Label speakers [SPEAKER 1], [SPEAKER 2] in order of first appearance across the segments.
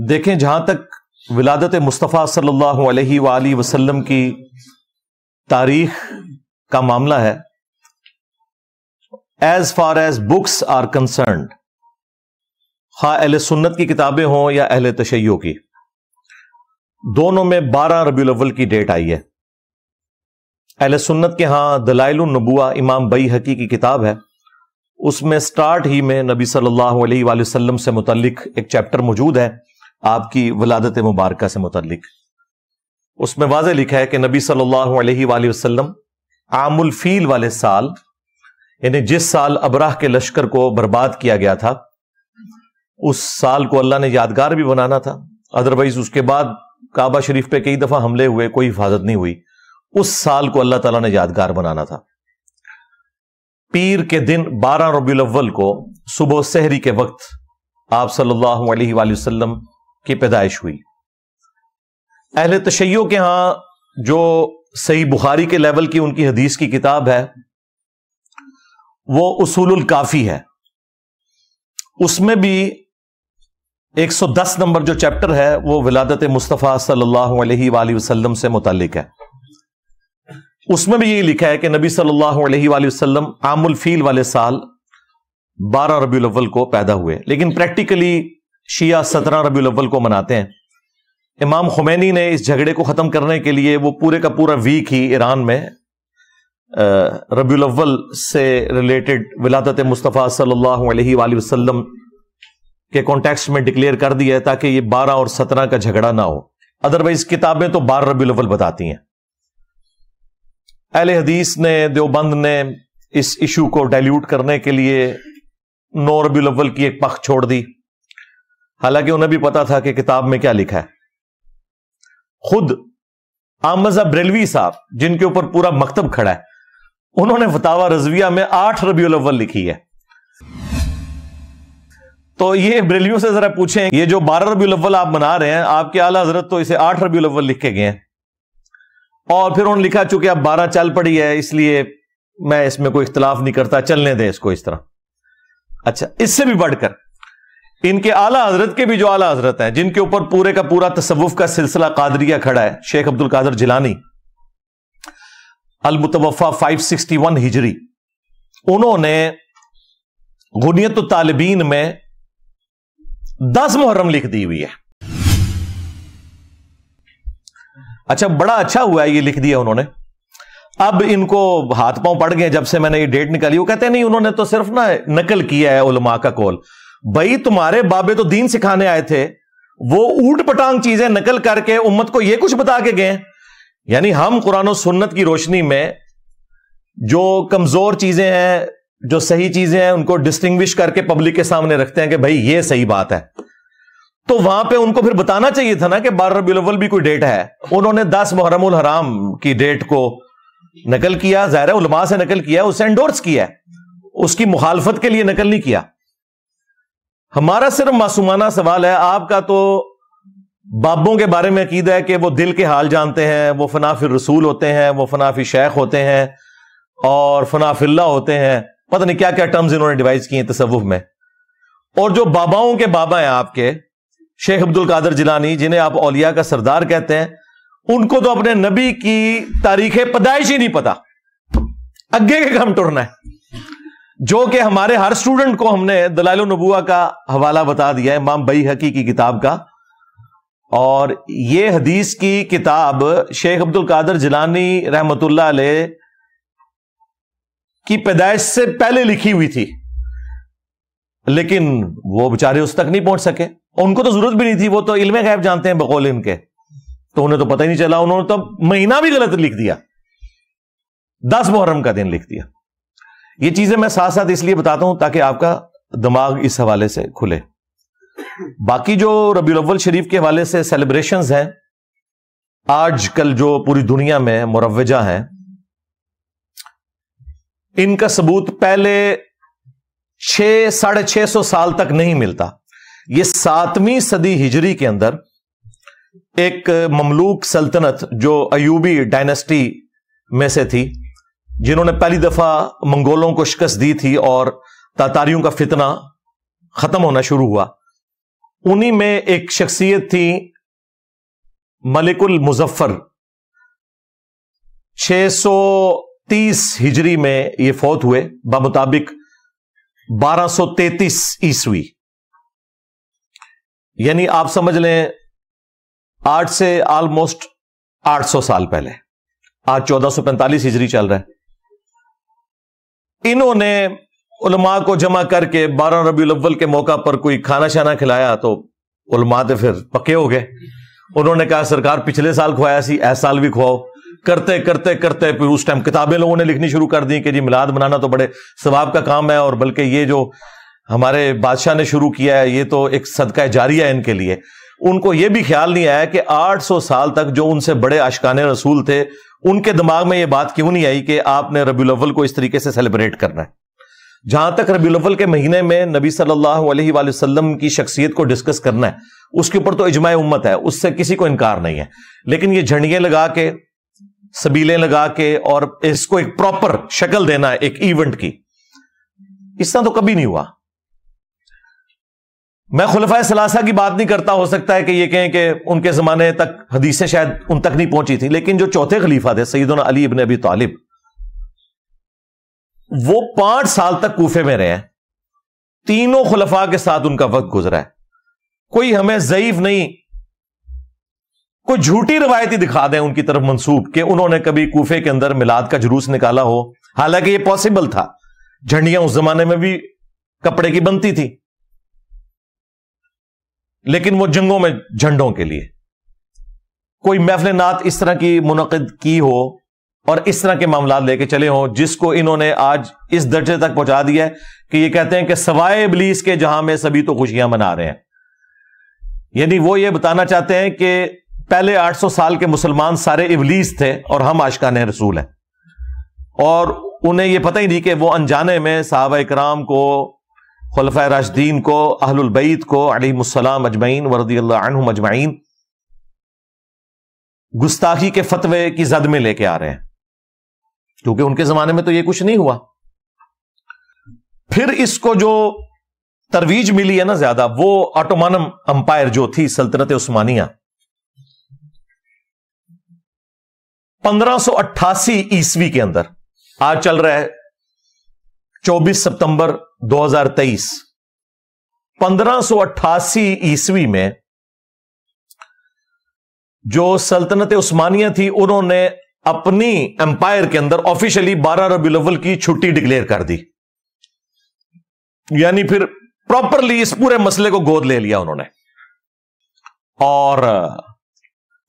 [SPEAKER 1] دیکھیں، جہاں تک ولادت مصطفیٰ صلی اللہ علیہ وآلہ وسلم کی تاریخ کا معاملہ ہے، as far as books are concerned, خواہ اہل سنت کی کتابیں ہوں یا اہل تشیع کی، دونوں میں 12 ربیع الاول کی ڈیٹ آئی ہے۔ اہل سنت کے ہاں دلائل النبوہ امام بیہقی کی کتاب ہے، اس میں سٹارٹ ہی میں نبی صلی اللہ علیہ وآلہ وسلم سے متعلق ایک چیپٹر موجود ہے، آپ کی ولادت مبارکہ سے متعلق۔ اس میں واضح لکھا ہے کہ نبی صلی اللہ علیہ وآلہ وسلم عام الفیل والے سال، یعنی جس سال ابرہ کے لشکر کو برباد کیا گیا تھا، اس سال کو اللہ نے یادگار بھی بنانا تھا، ادروائز اس کے بعد کعبہ شریف پہ کئی دفعہ حملے ہوئے، کوئی حفاظت نہیں ہوئی، اس سال کو اللہ تعالیٰ نے یادگار بنانا تھا۔ پیر کے دن 12 ربیع الاول کو صبح سحری کے وقت آپ صلی اللہ علیہ وآلہ وسلم کی پیدائش ہوئی۔ اہل تشیع کے ہاں جو صحیح بخاری کے لیول کی ان کی حدیث کی کتاب ہے وہ اصول الکافی ہے، اس میں بھی 110 نمبر جو چیپٹر ہے وہ ولادت مصطفیٰ صلی اللہ علیہ وآلہ وسلم سے متعلق ہے۔ اس میں بھی یہی لکھا ہے کہ نبی صلی اللہ علیہ وآلہ وسلم عام الفیل والے سال 12 ربیع الاول کو پیدا ہوئے، لیکن پریکٹیکلی شیعہ 17 ربیع الاول کو مناتے ہیں۔ امام خمینی نے اس جھگڑے کو ختم کرنے کے لیے وہ پورے کا پورا ویک ہی ایران میں ربیع الاول سے ریلیٹڈ ولادت مصطفیٰ صلی اللہ علیہ وآلہ وسلم کے کانٹیکسٹ میں ڈکلیئر کر دیا ہے تاکہ یہ 12 اور 17 کا جھگڑا نہ ہو، ادروائز کتابیں تو 12 ربیع الاول بتاتی ہیں۔ اہل حدیث نے، دیوبند نے اس ایشو کو ڈائلیوٹ کرنے کے لیے 9 ربیع الاول کی ایک پخ چھوڑ دی، حالانکہ انہیں بھی پتا تھا کہ کتاب میں کیا لکھا ہے۔ خود احمد بریلوی صاحب، جن کے اوپر پورا مکتب کھڑا ہے، انہوں نے فتاوی رضویہ میں 8 ربیع الاول لکھی ہے۔ تو یہ بریلویوں سے ذرا پوچھیں، یہ جو 12 ربیع الاول آپ منا رہے ہیں، آپ کے اعلیٰ حضرت تو اسے 8 ربیع الاول لکھ کے گئے ہیں، اور پھر انہوں نے لکھا چونکہ اب 12 چل پڑی ہے اس لیے میں اس میں کوئی اختلاف نہیں کرتا، چلنے دیں اس کو اس طرح۔ اچھا، اس سے بھی بڑھ کر ان کے اعلیٰ حضرت کے بھی جو اعلیٰ حضرت ہیں، جن کے اوپر پورے کا پورا تصوف کا سلسلہ قادریہ کھڑا ہے، شیخ عبد القادر جیلانی المتوفی 561 ہجری، انہوں نے غنیت الطالبین میں 10 محرم لکھ دی ہوئی ہے۔ اچھا، بڑا اچھا ہوا ہے یہ لکھ دیا انہوں نے۔ اب ان کو ہاتھ پاؤں پڑ گئے جب سے میں نے یہ ڈیٹ نکالی، وہ کہتے ہیں نہیں، انہوں نے تو صرف نقل کیا ہے علماء کا قول۔ بھائی، تمہارے بابے تو دین سکھانے آئے تھے، وہ اوٹ پٹانگ چیزیں نقل کر کے امت کو یہ کچھ بتا کے گئے۔ یعنی ہم قرآن و سنت کی روشنی میں جو کمزور چیزیں ہیں، جو صحیح چیزیں ہیں، ان کو ڈسٹنگوش کر کے پبلک کے سامنے رکھتے ہیں کہ بھائی یہ صحیح بات ہے، تو وہاں پہ ان کو پھر بتانا چاہیے تھا نا کہ 12 ربیع الاول بھی کوئی ڈیٹ ہے۔ انہوں نے 10 محرم الحرام کی ڈیٹ کو نقل کیا، ظاہر ہے علماء سے نقل کیا، اسے انڈورس کیا، اس کی مخالفت کے لیے نقل نہیں کیا۔ ہمارا صرف معصومانہ سوال ہے، آپ کا تو بابوں کے بارے میں عقیدہ ہے کہ وہ دل کے حال جانتے ہیں، وہ فنا فی الرسول ہوتے ہیں، وہ فنا فی شیخ ہوتے ہیں، اور فنا فی اللہ ہوتے ہیں، پتہ نہیں کیا کیا ٹرمز انہوں نے ڈیوائز کی ہیں تصوف میں۔ اور جو باباؤں کے بابا ہیں آپ کے شیخ عبد القادر جیلانی، جنہیں آپ اولیاء کا سردار کہتے ہیں، ان کو تو اپنے نبی کی تاریخ پیدائش ہی نہیں پتا، اگے کے کام ٹرنا ہے، جو کہ ہمارے ہر سٹوڈنٹ کو ہم نے دلائل النبوہ کا حوالہ بتا دیا ہے، امام بیہقی کی کتاب کا۔ اور یہ حدیث کی کتاب شیخ عبد القادر جیلانی رحمت اللہ علیہ کی پیدائش سے پہلے لکھی ہوئی تھی، لیکن وہ بیچارے اس تک نہیں پہنچ سکے، ان کو تو ضرورت بھی نہیں تھی، وہ تو علم غیب جانتے ہیں بقول ان کے، تو انہیں تو پتہ ہی نہیں چلا، انہوں نے تو مہینہ بھی غلط لکھ دیا، 10 محرم کا دن لکھ دیا۔ یہ چیزیں میں ساتھ ساتھ اس لیے بتاتا ہوں تاکہ آپ کا دماغ اس حوالے سے کھلے۔ باقی جو ربیع الاول شریف کے حوالے سے سیلیبریشنز ہیں آج کل جو پوری دنیا میں مروجہ ہیں، ان کا ثبوت پہلے 600-650 سال تک نہیں ملتا۔ یہ 7ویں صدی ہجری کے اندر ایک مملوک سلطنت جو ایوبی ڈائنسٹی میں سے تھی، جنہوں نے پہلی دفعہ منگولوں کو شکست دی تھی اور تاتاریوں کا فتنہ ختم ہونا شروع ہوا، انہی میں ایک شخصیت تھی ملک المظفر، 630 ہجری میں یہ فوت ہوئے بمطابق 1233 عیسوی، یعنی آپ سمجھ لیں آج سے آلموسٹ 800 سال پہلے، آج 1445 ہجری چل رہا ہے۔ انہوں نے علماء کو جمع کر کے 12 ربیع الاول کے موقع پر کوئی کھانا شانا کھلایا تو علماء تو پھر پکے ہو گئے۔ انہوں نے کہا سرکار پچھلے سال کھوایا سی، اس سال بھی کھواؤ۔ کرتے کرتے کرتے پھر اس ٹائم کتابیں لوگوں نے لکھنی شروع کر دی کہ جی میلاد منانا تو بڑے ثواب کا کام ہے، اور بلکہ یہ جو ہمارے بادشاہ نے شروع کیا ہے یہ تو ایک صدقہ جاریہ ہے ان کے لیے۔ ان کو یہ بھی خیال نہیں آیا کہ 800 سال تک جو ان سے بڑے عاشقان رسول تھے ان کے دماغ میں یہ بات کیوں نہیں آئی کہ آپ نے ربیع الاول کو اس طریقے سے سیلیبریٹ کرنا ہے۔ جہاں تک ربیع الاول کے مہینے میں نبی صلی اللہ علیہ وآلہ وسلم کی شخصیت کو ڈسکس کرنا ہے، اس کے اوپر تو اجماع امت ہے، اس سے کسی کو انکار نہیں ہے، لیکن یہ جھنڈیاں لگا کے، سبیلیں لگا کے اور اس کو ایک پراپر شکل دینا ہے ایک ایونٹ کی، اس طرح تو کبھی نہیں ہوا۔ میں خلفائے ثلاثہ کی بات نہیں کرتا، ہو سکتا ہے کہ یہ کہیں کہ ان کے زمانے تک حدیثیں شاید ان تک نہیں پہنچی تھی، لیکن جو چوتھے خلیفہ تھے سیدنا علی ابن ابی طالب، وہ 5 سال تک کوفے میں رہے ہیں، تینوں خلفاء کے ساتھ ان کا وقت گزرا ہے۔ کوئی ہمیں ضعیف نہیں، کوئی جھوٹی روایتی دکھا دیں ان کی طرف منسوب کہ انہوں نے کبھی کوفے کے اندر میلاد کا جلوس نکالا ہو، حالانکہ یہ پاسبل تھا، جھنڈیاں اس زمانے میں بھی کپڑے کی بنتی تھی، لیکن وہ جنگوں میں جھنڈوں کے لیے۔ کوئی محفل نعت اس طرح کی منعقد کی ہو اور اس طرح کے معاملات لے کے چلے ہوں جس کو انہوں نے آج اس درجے تک پہنچا دیا ہے کہ یہ کہتے ہیں کہ سوائے ابلیس کے جہاں میں سبھی تو خوشیاں منا رہے ہیں۔ یعنی وہ یہ بتانا چاہتے ہیں کہ پہلے 800 سال کے مسلمان سارے ابلیس تھے اور ہم عاشقان رسول ہیں، اور انہیں یہ پتہ ہی نہیں کہ وہ انجانے میں صحابہ اکرام کو، خلفائے راشدین کو، اہل البیت کو علیہم السلام اجمعین ورضی اللہ عنہم اجمعین گستاخی کے فتوے کی زد میں لے کے آ رہے ہیں، کیونکہ ان کے زمانے میں تو یہ کچھ نہیں ہوا۔ پھر اس کو جو ترویج ملی ہے نا زیادہ، وہ آٹومان امپائر جو تھی سلطنت عثمانیہ، 1588 عیسوی کے اندر، آج چل رہا ہے 24 ستمبر 2023، 1588 عیسوی میں جو سلطنت عثمانیہ تھی انہوں نے اپنی امپائر کے اندر آفیشلی 12 ربیع الاول کی چھٹی ڈکلیئر کر دی، یعنی پھر پراپرلی اس پورے مسئلے کو گود لے لیا انہوں نے، اور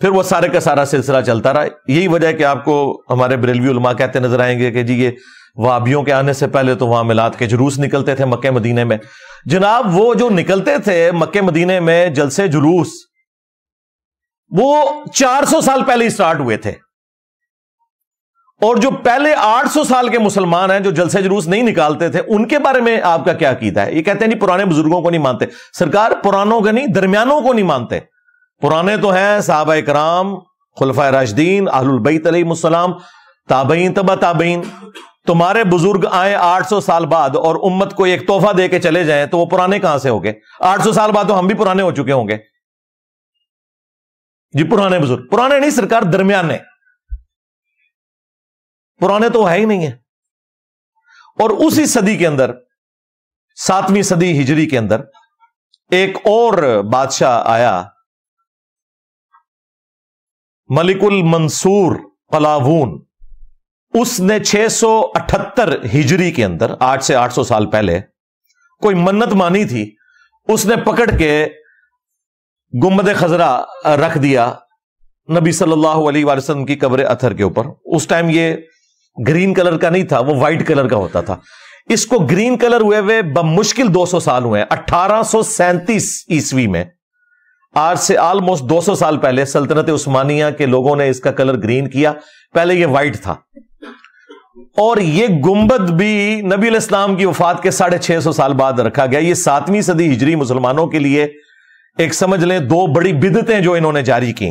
[SPEAKER 1] پھر وہ سارے کا سارا سلسلہ چلتا رہا۔ یہی وجہ ہے کہ آپ کو ہمارے بریلوی علماء کہتے نظر آئیں گے کہ جی یہ وہابیوں کے آنے سے پہلے تو وہاں میلاد کے جلوس نکلتے تھے مکہ مدینے میں۔ جناب وہ جو نکلتے تھے مکہ مدینے میں جلسے جلوس، وہ 400 سال پہلے سٹارٹ ہوئے تھے، اور جو پہلے 800 سال کے مسلمان ہیں جو جلسے جلوس نہیں نکالتے تھے ان کے بارے میں آپ کا کیا عقیدہ ہے؟ یہ کہتے ہیں نہیں پرانے بزرگوں کو نہیں مانتے۔ سرکار پرانوں کا نہیں، درمیانوں کو نہیں مانتے۔ پرانے تو ہیں صحابہ کرام، خلفائے راشدین، اہل البیت علیہم السلام، تابعین، تبع تابعین۔ تمہارے بزرگ آئے 800 سال بعد اور امت کو ایک تحفہ دے کے چلے جائیں تو وہ پرانے کہاں سے ہو گئے؟ 800 سال بعد تو ہم بھی پرانے ہو چکے ہوں گے جی۔ پرانے بزرگ پرانے نہیں سرکار، درمیانے، پرانے تو ہے ہی نہیں ہیں۔ اور اسی صدی کے اندر، 7ویں صدی ہجری کے اندر، ایک اور بادشاہ آیا، ملک المنصور قلاوون۔ اس نے 678 ہجری کے اندر، آج سے 800 سال پہلے، کوئی منت مانی تھی، اس نے پکڑ کے گنبد خضرا رکھ دیا نبی صلی اللہ علیہ وآلہ وسلم کی قبر اطہر کے اوپر۔ اس ٹائم یہ گرین کلر کا نہیں تھا، وہ وائٹ کلر کا ہوتا تھا۔ اس کو گرین کلر ہوئے بمشکل 200 سال ہوئے ہیں۔ 1837 عیسوی میں، آج سے آلموسٹ 200 سال پہلے، سلطنت عثمانیہ کے لوگوں نے اس کا کلر گرین کیا۔ پہلے یہ وائٹ تھا، اور یہ گنبد بھی نبی علیہ السلام کی وفات کے 650 سال بعد رکھا گیا۔ یہ 7ویں صدی ہجری مسلمانوں کے لیے ایک سمجھ لیں 2 بڑی بدعتیں جو انہوں نے جاری کی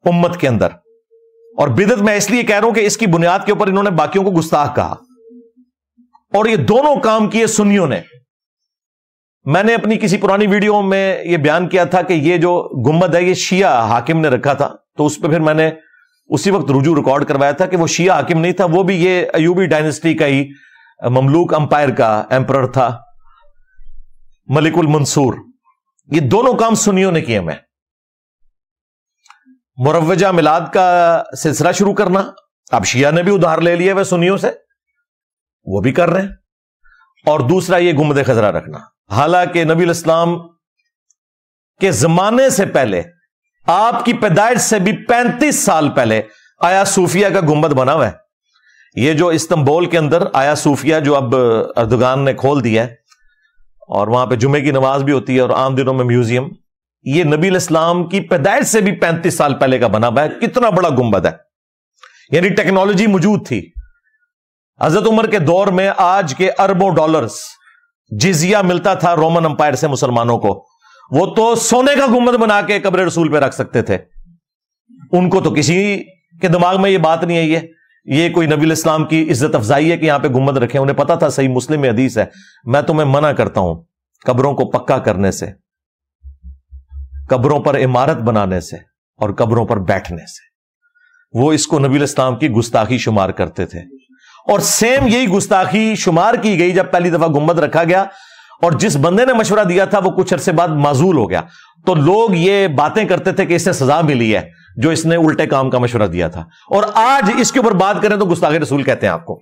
[SPEAKER 1] امت کے اندر۔ اور بدعت میں اس لیے کہہ رہا ہوں کہ اس کی بنیاد کے اوپر انہوں نے باقیوں کو گستاخ کہا، اور یہ دونوں کام کیے سنیوں نے۔ میں نے اپنی کسی پرانی ویڈیو میں یہ بیان کیا تھا کہ یہ جو گنبد ہے یہ شیعہ حاکم نے رکھا تھا، تو اس پہ پھر میں نے اسی وقت رجوع ریکارڈ کروایا تھا کہ وہ شیعہ حاکم نہیں تھا، وہ بھی یہ ایوبی ڈائنسٹی کا ہی مملوک امپائر کا ایمپرر تھا، ملک المنصور۔ یہ دونوں کام سنیوں نے کیے میں، مروجہ میلاد کا سلسلہ شروع کرنا، اب شیعہ نے بھی ادھار لے لیا وہ سنیوں سے، وہ بھی کر رہے ہیں، اور دوسرا یہ گنبد خضرا رکھنا، حالانکہ نبی الاسلام کے زمانے سے پہلے، آپ کی پیدائش سے بھی 35 سال پہلے آیا صوفیہ کا گنبد بنا ہوا ہے۔ یہ جو استنبول کے اندر آیا صوفیہ جو اب اردگان نے کھول دیا ہے اور وہاں پہ جمعے کی نماز بھی ہوتی ہے اور عام دنوں میں میوزیم، یہ نبی الاسلام کی پیدائش سے بھی 35 سال پہلے کا بنا ہوا ہے۔ کتنا بڑا گنبد ہے، یعنی ٹیکنالوجی موجود تھی حضرت عمر کے دور میں۔ آج کے اربوں ڈالرز جزیہ ملتا تھا رومن امپائر سے مسلمانوں کو، وہ تو سونے کا گنبد بنا کے قبر رسول پہ رکھ سکتے تھے، ان کو تو کسی کے دماغ میں یہ بات نہیں آئی ہے یہ کوئی نبی الاسلام کی عزت افزائی ہے کہ یہاں پہ گنبد رکھے۔ انہیں پتا تھا، صحیح مسلم میں حدیث ہے، میں تمہیں منع کرتا ہوں قبروں کو پکا کرنے سے، قبروں پر عمارت بنانے سے اور قبروں پر بیٹھنے سے۔ وہ اس کو نبی الاسلام کی گستاخی شمار کرتے تھے، اور سیم یہی گستاخی شمار کی گئی جب پہلی دفعہ گنبد رکھا گیا، اور جس بندے نے مشورہ دیا تھا وہ کچھ عرصے بعد معزول ہو گیا، تو لوگ یہ باتیں کرتے تھے کہ اس سے سزا ملی ہے جو اس نے الٹے کام کا مشورہ دیا تھا، اور آج اس کے اوپر بات کریں تو گستاخی رسول کہتے ہیں آپ کو۔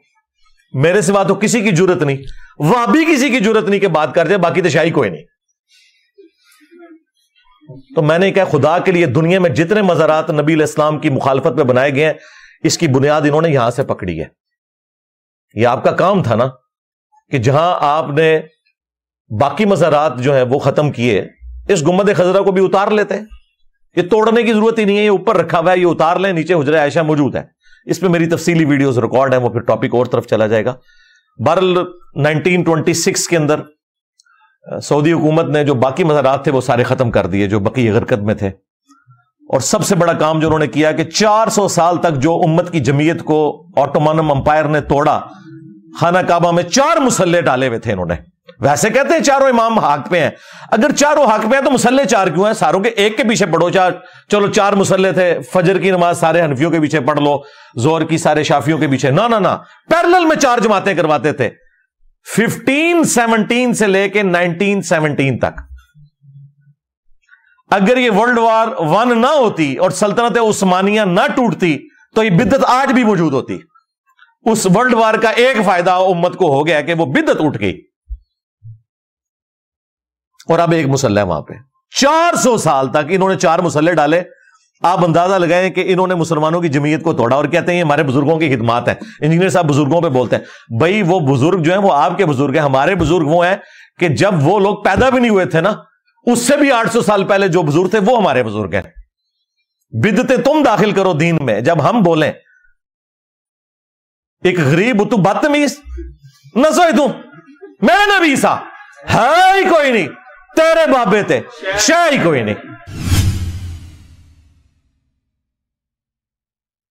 [SPEAKER 1] میرے سوا تو کسی کی جرت نہیں، وہابی کسی کی جرت نہیں کہ بات کر جائے، باقی تو شاہی کوئی نہیں۔ تو میں نے کہا خدا کے لیے دنیا میں جتنے مزارات نبی علیہ السلام کی مخالفت پہ بنائے گئے ہیں، اس کی بنیاد انہوں نے یہاں سے پکڑی ہے۔ یہ آپ کا کام تھا نا کہ جہاں آپ نے باقی مزارات جو ہیں وہ ختم کیے، اس گنبد خضرا کو بھی اتار لیتے۔ یہ توڑنے کی ضرورت ہی نہیں ہے، یہ اوپر رکھا ہوا ہے، یہ اتار لیں، نیچے حجرہ عائشہ موجود ہے، اس پہ میری تفصیلی ویڈیوز ریکارڈ ہیں، وہ پھر ٹاپک اور طرف چلا جائے گا۔ بہرحال 1926 کے اندر سعودی حکومت نے جو باقی مزارات تھے وہ سارے ختم کر دیے جو بقی غرقد میں تھے، اور سب سے بڑا کام جو انہوں نے کیا کہ 400 سال تک جو امت کی جمعیت کو آٹومانم امپائر نے توڑا، خانہ کعبہ میں 4 مصلے ڈالے ہوئے تھے انہوں نے۔ ویسے کہتے ہیں چاروں امام حق پہ ہیں، اگر چاروں حق پہ ہیں تو مصلے 4 کیوں ہیں؟ ساروں کے ایک کے پیچھے پڑھو، چلو 4 مصلے تھے، فجر کی نماز سارے حنفیوں کے پیچھے پڑھ لو، ظہر کی سارے شافیوں کے پیچھے، نہ پیرلل میں 4 جماعتیں کرواتے تھے 1517 سے لے کے 1917 تک۔ اگر یہ ورلڈ وار 1 نہ ہوتی اور سلطنت عثمانیہ نہ ٹوٹتی تو یہ بدعت آج بھی موجود ہوتی۔ اس ورلڈ وار کا ایک فائدہ امت کو ہو گیا کہ وہ بدعت اٹھ گئی، اور اب ایک مسلح ہے وہاں پہ۔ 400 سال تک انہوں نے 4 مسلح ڈالے۔ آپ اندازہ لگائیں کہ انہوں نے مسلمانوں کی جمعیت کو توڑا، اور کہتے ہیں یہ ہمارے بزرگوں کی خدمات ہیں۔ انجینئر صاحب بزرگوں پہ بولتے ہیں، بھائی وہ بزرگ جو ہیں وہ آپ کے بزرگ ہیں، ہمارے بزرگ وہ ہیں کہ جب وہ لوگ پیدا بھی نہیں ہوئے تھے نا، اس سے بھی 800 سال پہلے جو بزرگ تھے وہ ہمارے بزرگ ہیں۔ بدعتیں تم داخل کرو دین میں، جب ہم بولیں ایک غریب تو بدتمیز نہ سوئی تو میرے نبی سا ہے ہی کوئی نہیں، تیرے بابے تھے شے ہی کوئی نہیں۔